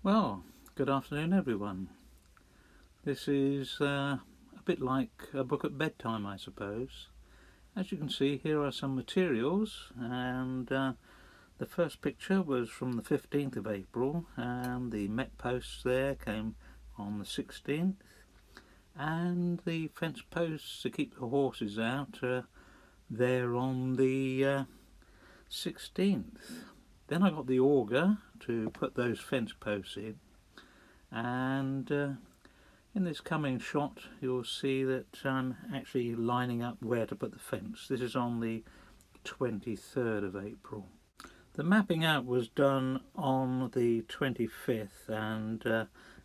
Well, good afternoon everyone. This is a bit like a book at bedtime, I suppose. As you can see, here are some materials, and the first picture was from the 15th of April, and the Met posts there came on the 16th, and the fence posts to keep the horses out there on the 16th. Then I got the auger to put those fence posts in, and in this coming shot you'll see that I'm actually lining up where to put the fence. This is on the 23rd of April. The mapping out was done on the 25th, and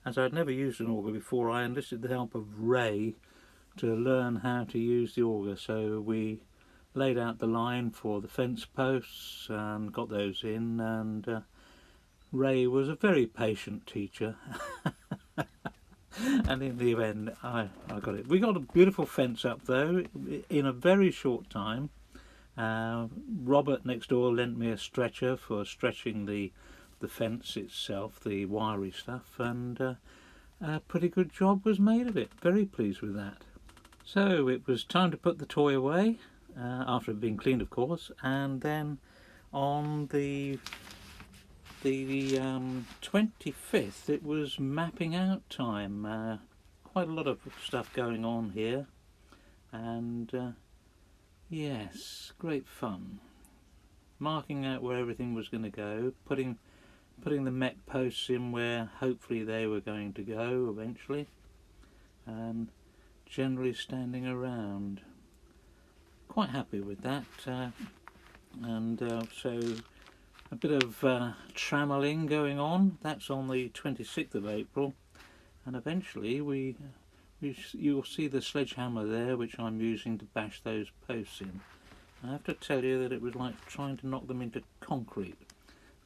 as I'd never used an auger before, I enlisted the help of Ray to learn how to use the auger. So we laid out the line for the fence posts and got those in, and Ray was a very patient teacher. And in the end I got it. We got a beautiful fence up though in a very short time. Robert next door lent me a stretcher for stretching the fence itself, the wiry stuff, and a pretty good job was made of it. Very pleased with that. So it was time to put the toy away, after it had been cleaned of course, and then on the 25th it was mapping out time. Quite a lot of stuff going on here, and yes, great fun. Marking out where everything was going to go, putting the Met posts in where hopefully they were going to go eventually, and generally standing around. Quite happy with that, and so a bit of trammelling going on. That's on the 26th of April, and eventually you'll see the sledgehammer there, which I'm using to bash those posts in. I have to tell you that it was like trying to knock them into concrete,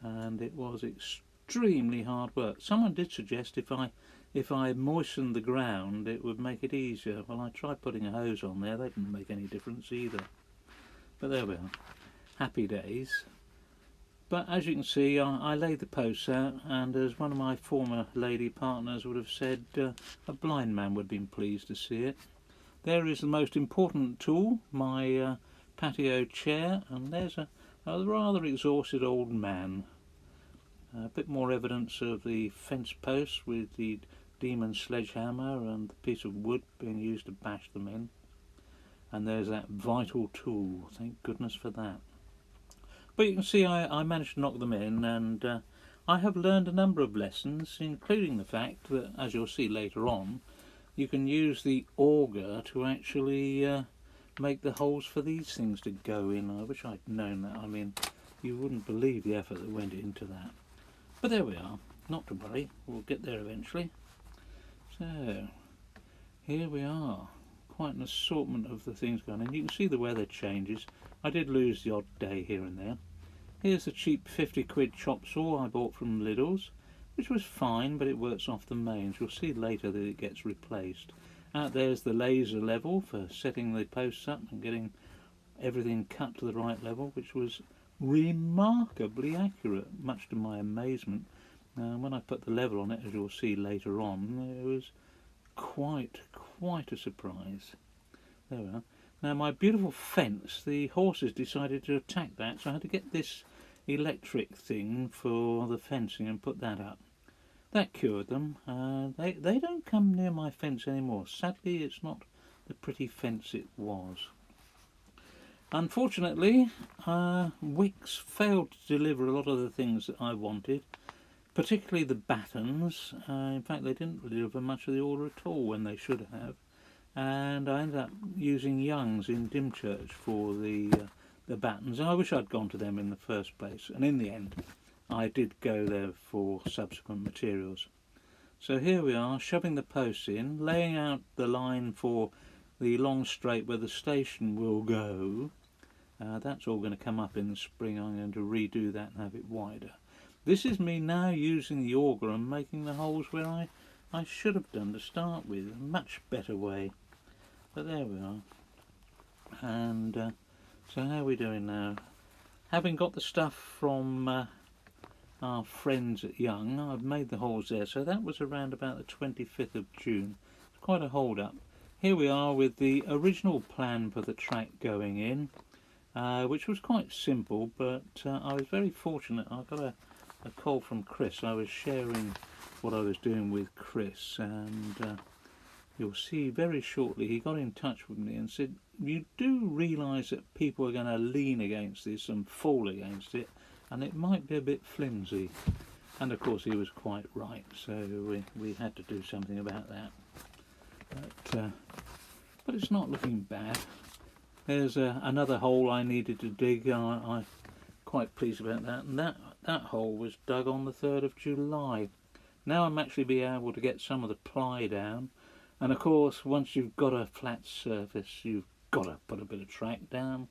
and it was extremely hard work. Someone did suggest if I moistened the ground it would make it easier. Well, I tried putting a hose on there, that didn't make any difference either. But there we are, happy days. But as you can see, I laid the posts out, and as one of my former lady partners would have said, a blind man would have been pleased to see it. There is the most important tool, my patio chair, and there's a rather exhausted old man. A bit more evidence of the fence posts with the demon sledgehammer and the piece of wood being used to bash them in. And there's that vital tool, thank goodness for that. But you can see I managed to knock them in, and I have learned a number of lessons, including the fact that, as you'll see later on, you can use the auger to actually make the holes for these things to go in. I wish I'd known that. I mean, you wouldn't believe the effort that went into that. But there we are, not to worry, we'll get there eventually. So, here we are. Quite an assortment of the things going on. You can see the weather changes. I did lose the odd day here and there. Here's a cheap 50 quid chop saw I bought from Lidl's, which was fine, but it works off the mains. You'll see later that it gets replaced. Out there's the laser level for setting the posts up and getting everything cut to the right level, which was remarkably accurate, much to my amazement. When I put the level on it, as you'll see later on, it was quite a surprise. There we are. Now my beautiful fence, the horses decided to attack that, so I had to get this electric thing for the fencing and put that up. That cured them. They don't come near my fence anymore. Sadly, it's not the pretty fence it was. Unfortunately, Wix failed to deliver a lot of the things that I wanted, particularly the battens. In fact, they didn't deliver much of the order at all when they should have. And I ended up using Young's in Dymchurch for the battens. I wish I'd gone to them in the first place, and in the end I did go there for subsequent materials. So here we are, shoving the posts in, laying out the line for the long straight where the station will go. That's all going to come up in the spring. I'm going to redo that and have it wider. This is me now using the auger and making the holes where I should have done to start with, a much better way. But there we are. And so how are we doing now? Having got the stuff from our friends at Young. I've made the holes there, so that was around about the 25th of June. It's quite a hold up. Here we are with the original plan for the track going in, which was quite simple, but I was very fortunate. I got a call from Chris. I was sharing what I was doing with Chris, and you'll see very shortly he got in touch with me and said, you do realise that people are going to lean against this and fall against it, and it might be a bit flimsy. And of course he was quite right, so we had to do something about that. But it's not looking bad. There's another hole I needed to dig. I'm quite pleased about that, and that hole was dug on the 3rd of July. Now I'm actually be able to get some of the ply down, and of course once you've got a flat surface you've got to put a bit of track down,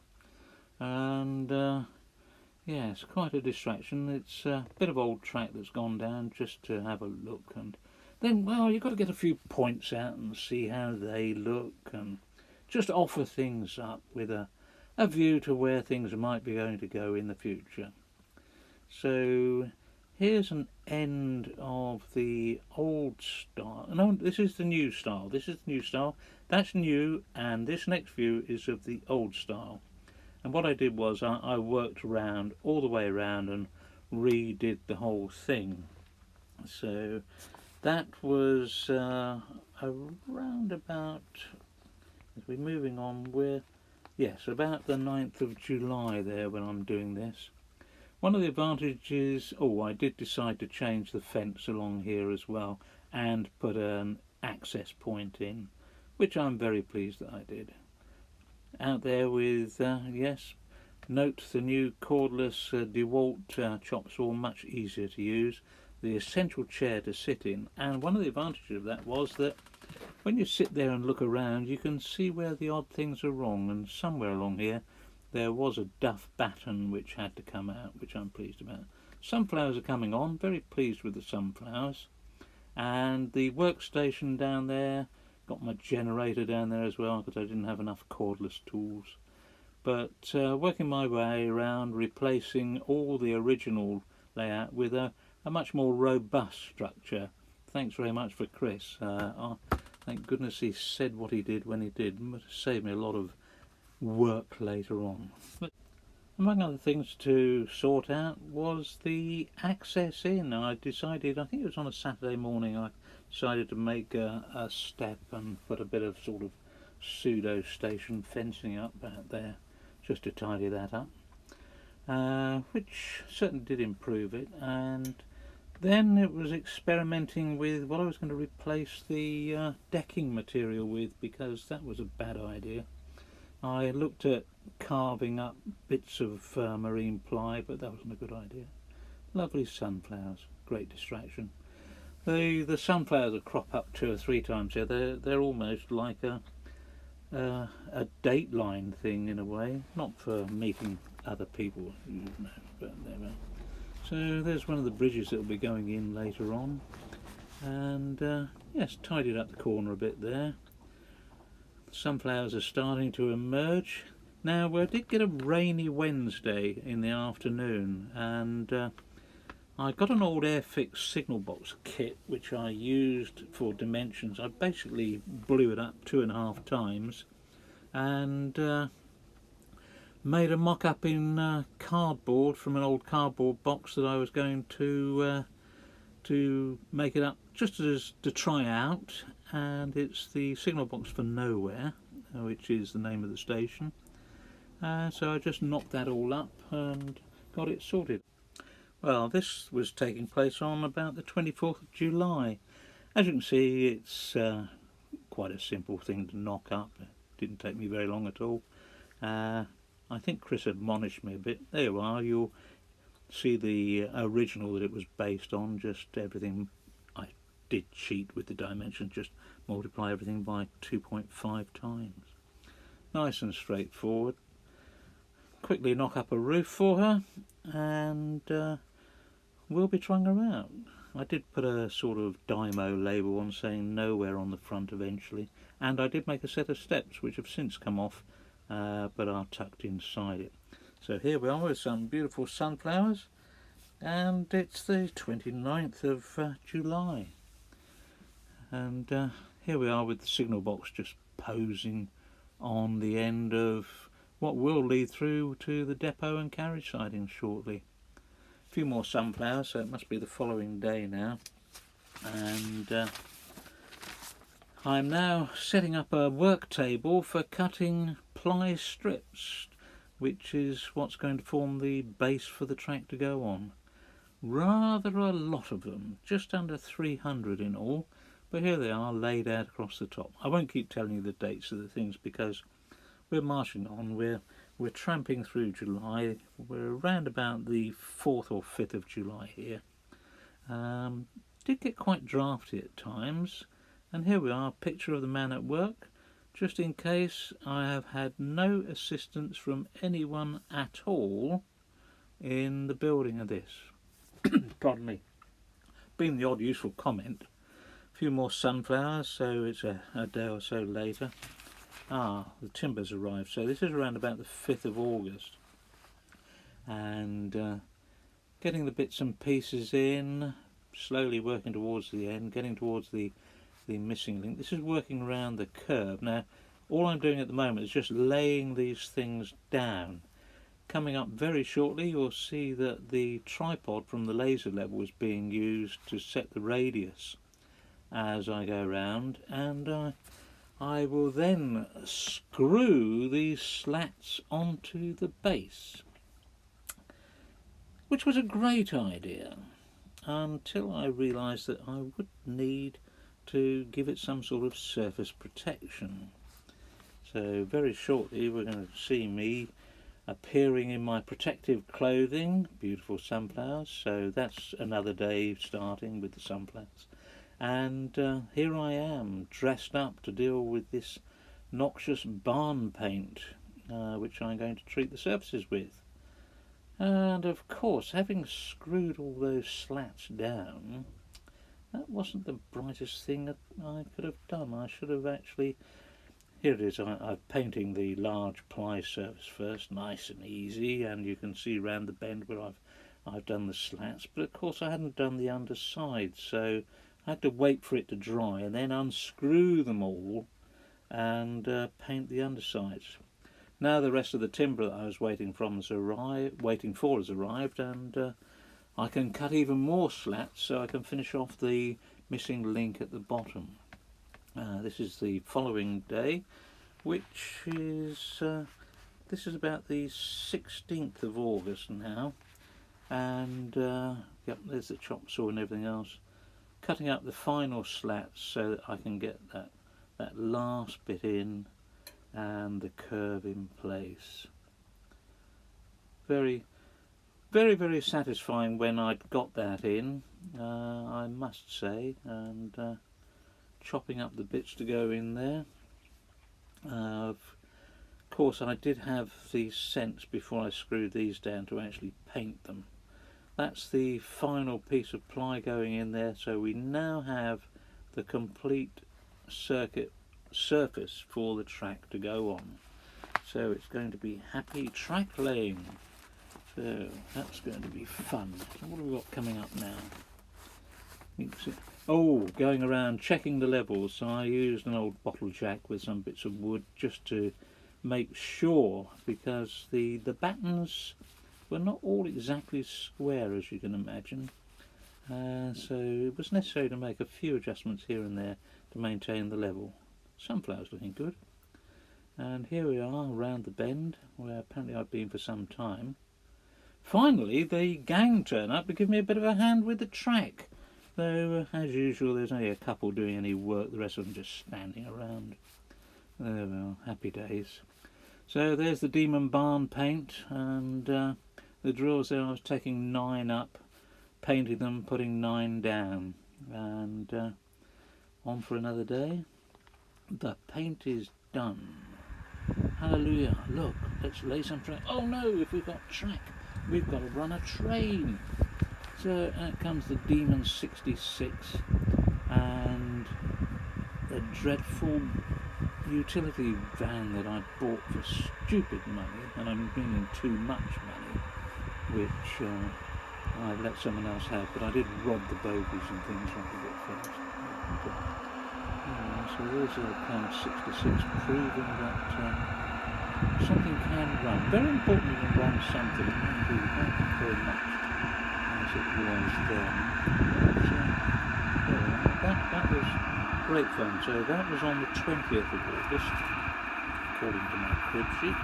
and yeah, it's quite a distraction. It's a bit of old track that's gone down just to have a look, and then, well, you've got to get a few points out and see how they look and just offer things up with a view to where things might be going to go in the future. So here's an end of the old style. No, this is the new style. This is the new style. That's new, and this next view is of the old style. And what I did was I worked around all the way around and redid the whole thing. So that was around about, as we're moving on, yes, about the 9th of July there when I'm doing this. One of the advantages, I did decide to change the fence along here as well and put an access point in, which I'm very pleased that I did. Out there with, yes, note the new cordless DeWalt chop saw, much easier to use, the essential chair to sit in, and one of the advantages of that was that when you sit there and look around you can see where the odd things are wrong, and somewhere along here there was a duff batten which had to come out, which I'm pleased about. Sunflowers are coming on, very pleased with the sunflowers, and the workstation down there, got my generator down there as well because I didn't have enough cordless tools, but working my way around, replacing all the original layout with a much more robust structure. Thanks very much for Chris. Thank goodness he said what he did when he did. It must have saved me a lot of work later on. But among other things to sort out was the access in. I decided, I think it was on a Saturday morning, I decided to make a step and put a bit of sort of pseudo station fencing up out there just to tidy that up, which certainly did improve it. And then it was experimenting with what I was going to replace the decking material with, because that was a bad idea. I looked at carving up bits of marine ply, but that wasn't a good idea. Lovely sunflowers, great distraction. The sunflowers that crop up 2 or 3 times here, they're almost like a dateline thing in a way, not for meeting other people, you know, but there we are. So there's one of the bridges that will be going in later on, and yes, tidied up the corner a bit there. Sunflowers are starting to emerge. Now we did get a rainy Wednesday in the afternoon, and I got an old Airfix signal box kit which I used for dimensions. I basically blew it up 2.5 times and made a mock-up in cardboard from an old cardboard box that I was going to make it up just as to try out, and it's the signal box for Nowhere, which is the name of the station. So I just knocked that all up and got it sorted. Well, this was taking place on about the 24th of July. As you can see, it's quite a simple thing to knock up. It didn't take me very long at all. I think Chris admonished me a bit. There you are, you'll see the original that it was based on, just everything. I did cheat with the dimensions, just multiply everything by 2.5 times. Nice and straightforward. Quickly knock up a roof for her, and we'll be trying her out. I did put a sort of Dymo label on saying Nowhere on the front eventually, and I did make a set of steps which have since come off, but are tucked inside it. So here we are with some beautiful sunflowers. and it's the 29th of July, and here we are with the signal box just posing on the end of what will lead through to the depot and carriage siding shortly. A few more sunflowers, so it must be the following day now, and I'm now setting up a work table for cutting ply strips, which is what's going to form the base for the track to go on. Rather a lot of them, just under 300 in all, but here they are laid out across the top. I won't keep telling you the dates of the things because we're marching on. We're tramping through July. We're around about the 4th or 5th of July here. Did get quite drafty at times, and here we are, picture of the man at work, just in case I have had no assistance from anyone at all in the building of this. Pardon me. Been the odd useful comment. A few more sunflowers, so it's a day or so later. The timber's arrived, so this is around about the 5th of August. And getting the bits and pieces in, slowly working towards the end, getting towards the missing link. This is working around the curb. Now, all I'm doing at the moment is just laying these things down. Coming up very shortly, you'll see that the tripod from the laser level is being used to set the radius as I go around, and I will then screw these slats onto the base, which was a great idea until I realised that I would need to give it some sort of surface protection. So very shortly we're going to see me appearing in my protective clothing, beautiful sunflowers, so that's another day starting with the sunflowers. And here I am, dressed up to deal with this noxious barn paint, which I'm going to treat the surfaces with. And of course, having screwed all those slats down, that wasn't the brightest thing that I could have done. I should have actually... Here it is, I'm painting the large ply surface first, nice and easy, and you can see round the bend where I've done the slats, but of course I hadn't done the underside, so I had to wait for it to dry and then unscrew them all and paint the undersides. Now the rest of the timber that I was waiting for has arrived, and I can cut even more slats so I can finish off the missing link at the bottom. This is the following day, which is this is about the 16th of August now, and yep, there's the chop saw and everything else, cutting up the final slats so that I can get that last bit in and the curve in place. Very, very, very satisfying when I'd got that in, I must say, and chopping up the bits to go in there. Of course I did have the sense before I screwed these down to actually paint them. That's the final piece of ply going in there, so we now have the complete circuit surface for the track to go on. So it's going to be happy track laying. So that's going to be fun. So what have we got coming up now? Oh, going around checking the levels. So I used an old bottle jack with some bits of wood just to make sure, because the battens were not all exactly square, as you can imagine. So it was necessary to make a few adjustments here and there to maintain the level. Sunflowers looking good. And here we are around the bend, where apparently I've been for some time. Finally the gang turn up to give me a bit of a hand with the track. Though, as usual, there's only a couple doing any work, the rest of them just standing around. Oh well, happy days. So there's the Demon Barn paint, and the drills there. I was taking 9 up, painting them, putting 9 down, and on for another day. The paint is done. Hallelujah. Look, let's lay some track. Oh no, if we've got track, we've got to run a train. So out comes the Demon 66 and the dreadful utility van that I bought for stupid money, and I'm meaning too much money, which I let someone else have, but I did rob the bogies and things off a bit first. Anyway, so there's a car 66 proving that something can run. Very important you can run something, indeed, not very much as it was then. But that was great fun. So that was on the 20th of August, according to my crib sheet.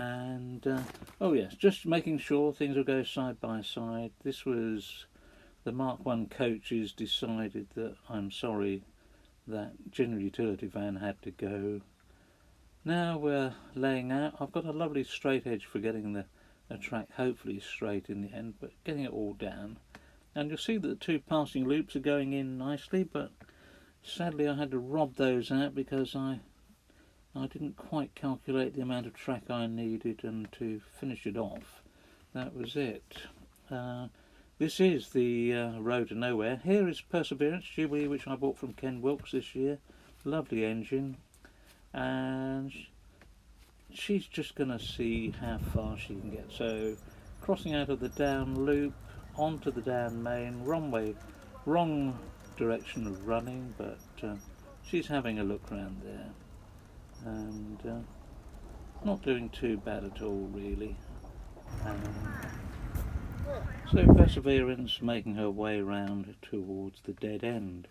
And oh yes, just making sure things will go side by side. This was the Mark 1 coaches decided that, I'm sorry, that general utility van had to go. Now we're laying out. I've got a lovely straight edge for getting the track hopefully straight in the end, but getting it all down. And you'll see that the two passing loops are going in nicely, but sadly I had to rob those out because I didn't quite calculate the amount of track I needed, and to finish it off, that was it. This is the Road to Nowhere. Here is Perseverance Jubilee, which I bought from Ken Wilkes this year. Lovely engine. And she's just going to see how far she can get. So crossing out of the down loop onto the down main, wrong direction of running, but she's having a look around there and not doing too bad at all really. So Perseverance making her way round towards the dead end.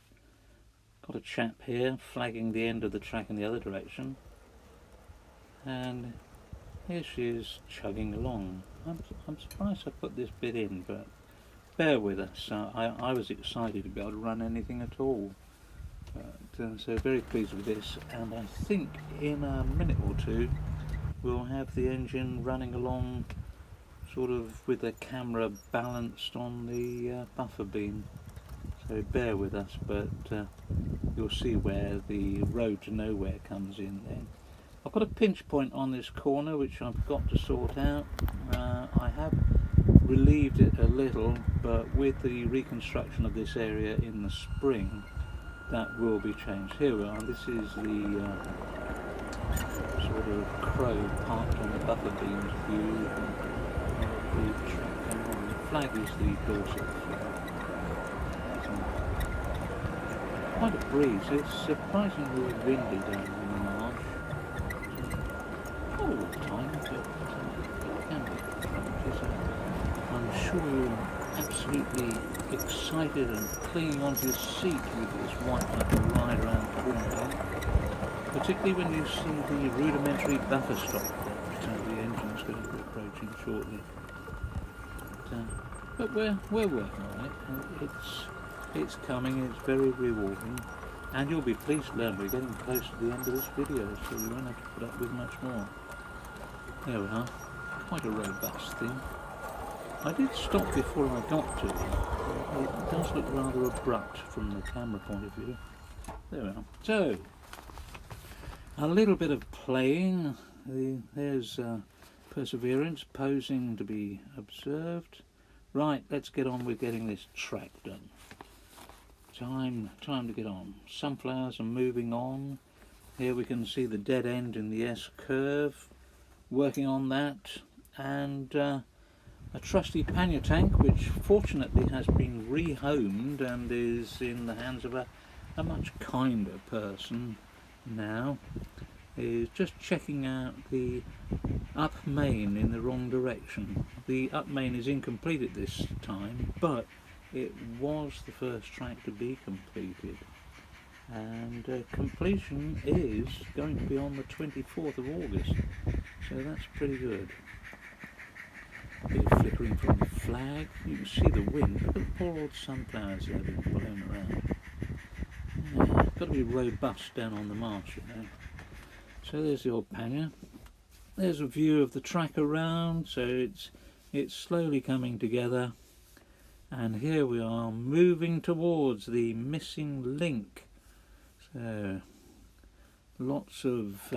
Got a chap here flagging the end of the track in the other direction, and here she is chugging along. I'm surprised I put this bit in, but bear with us. I was excited to be able to run anything at all, but, so very pleased with this, and I think in a minute or two we'll have the engine running along sort of with the camera balanced on the buffer beam. So bear with us, but you'll see where the Road to Nowhere comes in then. I've got a pinch point on this corner which I've got to sort out. I have relieved it a little, but with the reconstruction of this area in the spring, that will be changed. Here we are. This is the sort of crow parked on the buffer beams view. The track going on. The flag is the Dorset flag. Quite a breeze. It's surprisingly windy down in the marsh. Not all the time, but it can be fun. I'm sure you're absolutely excited and clinging onto your seat with this white knuckle ride around the corner, particularly when you see the rudimentary buffer stop that the engine's going to be approaching shortly. But we're working on it. It's coming, it's very rewarding, and you'll be pleased to learn we're getting close to the end of this video, so you won't have to put up with much more. There we are, quite a robust thing. I did stop before I got to it. It does look rather abrupt from the camera point of view. There we are. So, a little bit of playing. There's Perseverance posing to be observed. Right, let's get on with getting this track done. Time to get on. Sunflowers are moving on. Here we can see the dead end in the S curve. Working on that, and a trusty pannier tank, which fortunately has been rehomed and is in the hands of a much kinder person now, is just checking out the up main in the wrong direction. The up main is incomplete at this time, but it was the first track to be completed, and completion is going to be on the 24th of August, so that's pretty good. A bit of flickering from the flag. You can see the wind. Look at the poor old sunflowers that have been blown around. Yeah, got to be robust down on the marsh, you know. So there's the old pannier. There's a view of the track around, so it's slowly coming together. And here we are moving towards the missing link. So lots of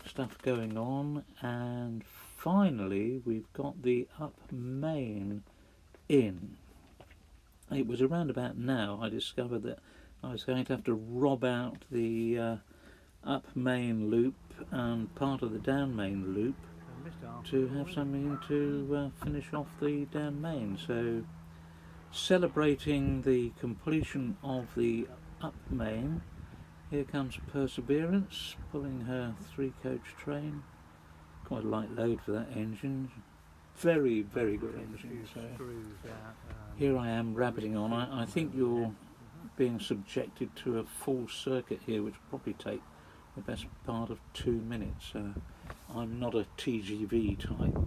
stuff going on, and finally we've got the up main in. It was around about now I discovered that I was going to have to rob out the up main loop and part of the down main loop. to have something to finish off the down main. So celebrating the completion of the up main, here comes Perseverance pulling her 3-coach train. Quite a light load for that engine. Very, very good engine. So here I am rabbiting on. I think you're being subjected to a full circuit here, which will probably take the best part of 2 minutes. I'm not a TGV type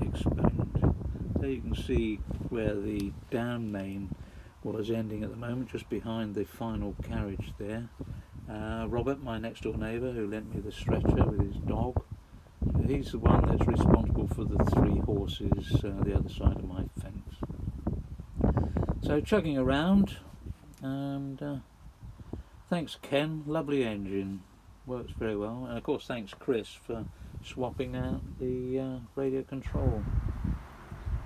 exponent. There you can see where the down main was ending at the moment, just behind the final carriage there. Robert, my next door neighbour, who lent me the stretcher with his dog, he's the one that's responsible for the 3 horses the other side of my fence. So chugging around, and thanks Ken, lovely engine, works very well, and of course thanks Chris for swapping out the radio control.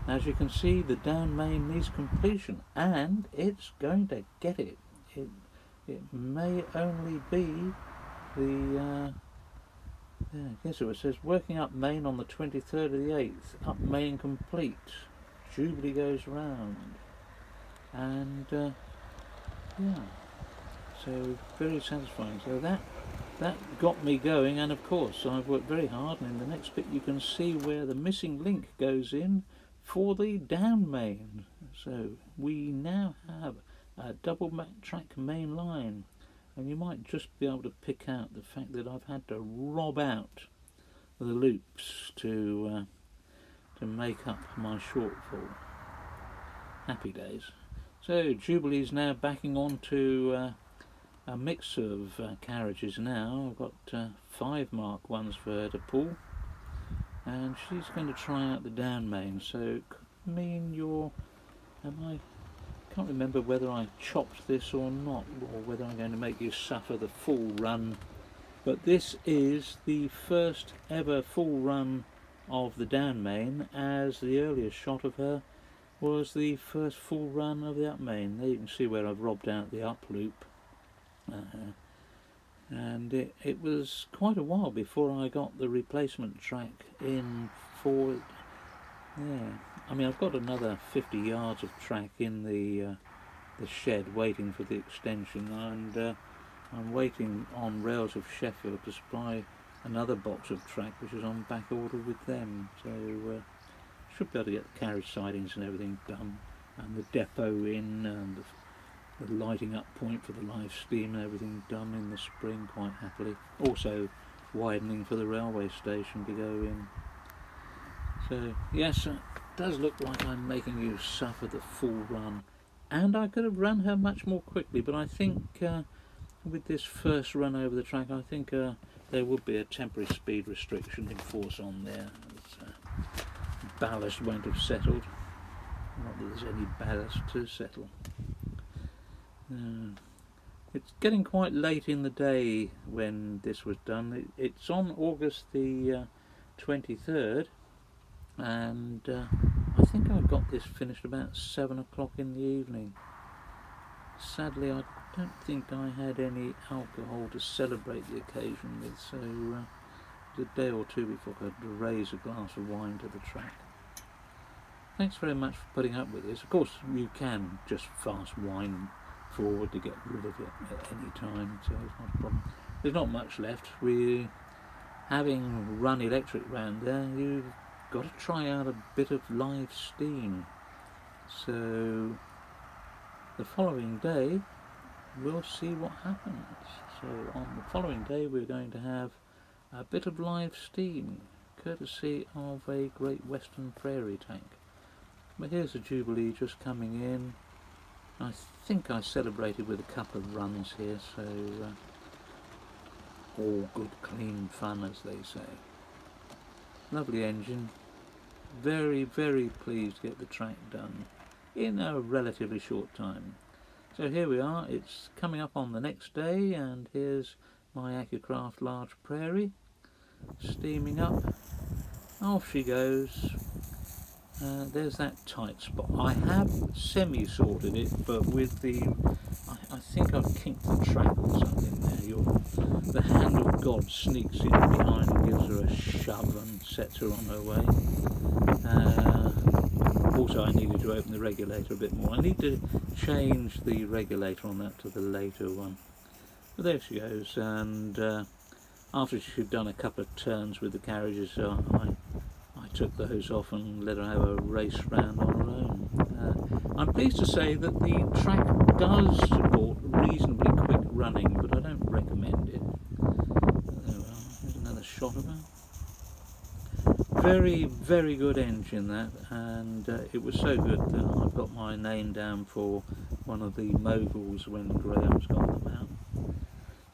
As you can see, the down main needs completion, and it's going to get it. It may only be the guess it says working up main on the 23rd of the 8th, up main complete, Jubilee goes round, and yeah, so very satisfying. So that got me going, and of course I've worked very hard, and in the next bit you can see where the missing link goes in for the down main. So we now have a double track main line, and you might just be able to pick out the fact that I've had to rob out the loops to make up my shortfall. Happy days. So Jubilee's now backing on to a mix of carriages now. I've got 5 Mark 1s for her to pull, and she's going to try out the down main. So it could mean I can't remember whether I chopped this or not, or whether I'm going to make you suffer the full run, but this is the first ever full run of the down main, as the earliest shot of her was the first full run of the up main. There you can see where I've robbed out the up loop, and it was quite a while before I got the replacement track in for it. Yeah, I mean, I've got another 50 yards of track in the shed waiting for the extension, and I'm waiting on Rails of Sheffield to supply another box of track which is on back order with them. So should be able to get the carriage sidings and everything done, and the depot in, and the lighting up point for the live steam and everything done in the spring quite happily. Also widening for the railway station to go in. So yes, it does look like I'm making you suffer the full run, and I could have run her much more quickly, but I think with this first run over the track, I think there would be a temporary speed restriction in force on there. Ballast won't have settled, not that there's any ballast to settle. It's getting quite late in the day when this was done. It's on August the 23rd, and I think I got this finished about 7 o'clock in the evening. Sadly, I don't think I had any alcohol to celebrate the occasion with, so it was a day or two before I could raise a glass of wine to the track. Thanks very much for putting up with this. Of course, you can just fast wind forward to get rid of it at any time, so it's not a problem. There's not much left. We, having run electric round there, you've got to try out a bit of live steam. So the following day we'll see what happens. So on the following day we're going to have a bit of live steam, courtesy of a Great Western Prairie tank. But here's a Jubilee just coming in. I think I celebrated with a couple of runs here, so all good clean fun, as they say. Lovely engine. Very, very pleased to get the track done in a relatively short time. So here we are, it's coming up on the next day, and here's my Accucraft Large Prairie steaming up. Off she goes. There's that tight spot. I have semi-sorted it, but with the I think I've kinked the track or something there. The hand of God sneaks in behind and gives her a shove and sets her on her way. Also, I needed to open the regulator a bit more. I need to change the regulator on that to the later one. But there she goes, and after she'd done a couple of turns with the carriages, I took those off and let her have a race round on her own. I'm pleased to say that the track does support reasonably quick running, but I don't recommend it. There's another shot of her. Very, very good engine that, and it was so good that I've got my name down for one of the moguls when Graham's got them out.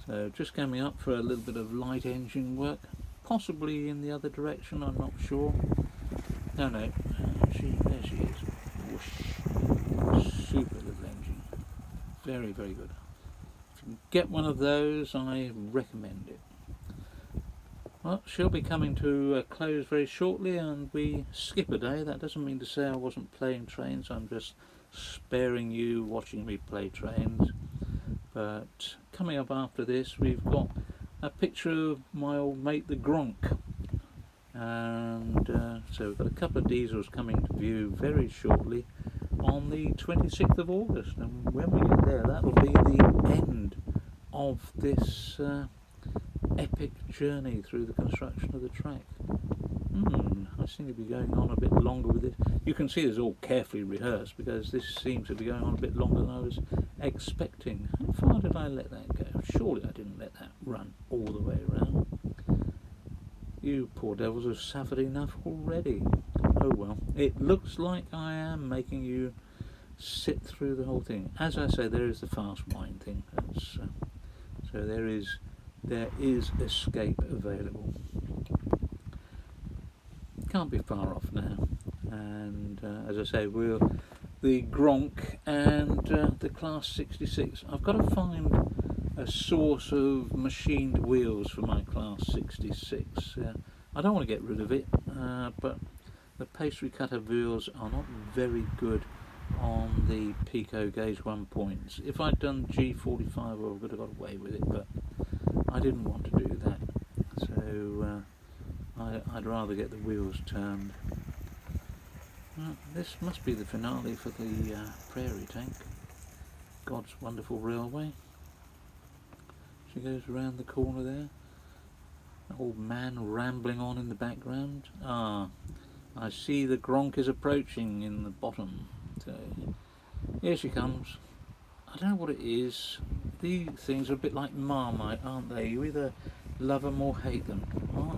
So just coming up for a little bit of light engine work, possibly in the other direction, I'm not sure. No, there she is. Whoosh. Super little engine. Very, very good. If you can get one of those, I recommend it. Well, she'll be coming to a close very shortly, and we skip a day. That doesn't mean to say I wasn't playing trains. I'm just sparing you watching me play trains. But coming up after this, we've got a picture of my old mate the Gronk, and so we've got a couple of diesels coming to view very shortly on the 26th of August, and when we get there, that will be the end of this epic journey through the construction of the track. I seem to be going on a bit longer with this. You can see it's all carefully rehearsed, because this seems to be going on a bit longer than I was expecting. How far did I let that go? Surely I didn't let that run all the way around. You poor devils have suffered enough already. Oh well, it looks like I am making you sit through the whole thing. As I say, there is the fast wind thing. So there is escape available. Can't be far off now, and as I say, the Gronk and the Class 66. I've got to find a source of machined wheels for my Class 66. I don't want to get rid of it, but the pastry cutter wheels are not very good on the Pico gauge 1 points. If I'd done G45, I would have got away with it, but I didn't want to do that, so I'd rather get the wheels turned. This must be the finale for the Prairie Tank. God's Wonderful Railway. She goes around the corner there. An old man rambling on in the background. I see the Gronk is approaching in the bottom. So here she comes. I don't know what it is. These things are a bit like Marmite, aren't they? You either love them or hate them.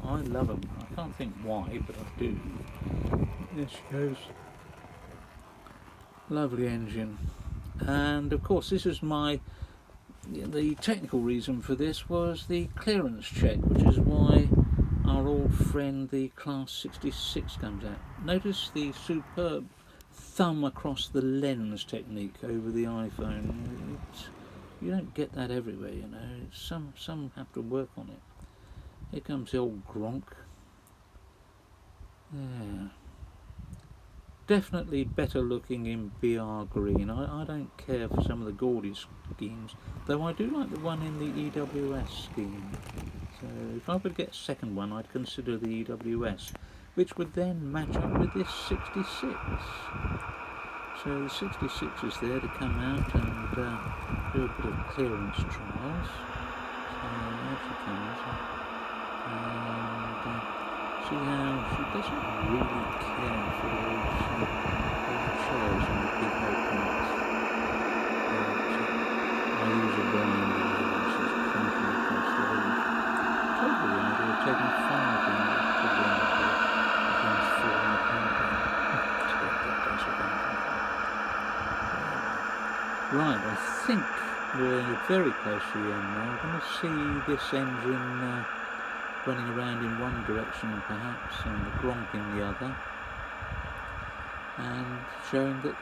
I love them. I can't think why, but I do. There she goes. Lovely engine. And of course, this is the technical reason for this was the clearance check, which is why our old friend the Class 66 comes out. Notice the superb thumb across the lens technique over the iPhone. You don't get that everywhere, you know. Some have to work on it. Here comes the old Gronk. Yeah. Definitely better looking in BR green. I don't care for some of the gaudy schemes, though I do like the one in the EWS scheme. So if I would get a second one, I'd consider the EWS, which would then match up with this 66. So the 66 is there to come out and do a bit of clearance trials. So there she comes. And see how she doesn't really care for those chairs and the big openings. I use a blind and she's cranking across the roof. Totally I would have taken 5 in to run up there against 4 on the campaign. Right, I think we're very close to the end now. I'm going to see this engine running around in one direction perhaps and the Gronk in the other, and showing that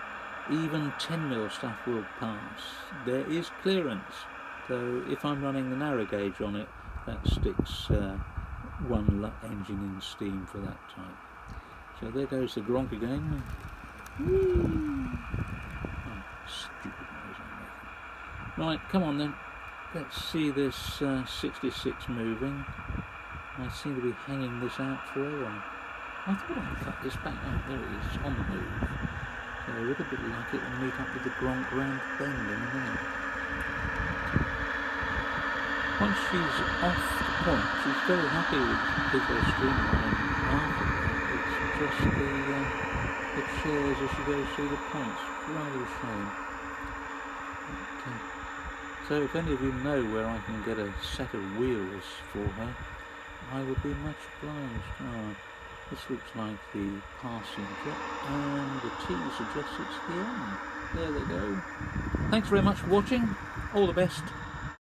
even 10mm stuff will pass. There is clearance, so if I'm running the narrow gauge on it, that sticks one engine in steam for that type. So there goes the Gronk again. Whee! Oh, stupid noise I'm making. Right, come on then. Let's see this 66 moving. I seem to be hanging this out forever. I thought I'd cut this back. Oh, there it is. It's on the move. So with a bit of luck, it will meet up with the Grand Bend in a minute. Once she's off the point, she's very happy with her streamline after that. It's just the chairs as she goes through the points. Rather a shame. Okay. So if any of you know where I can get a set of wheels for her, I would be much obliged. Oh, this looks like the passing jet, and the T suggests it's the end. There they go. Thanks very much for watching. All the best.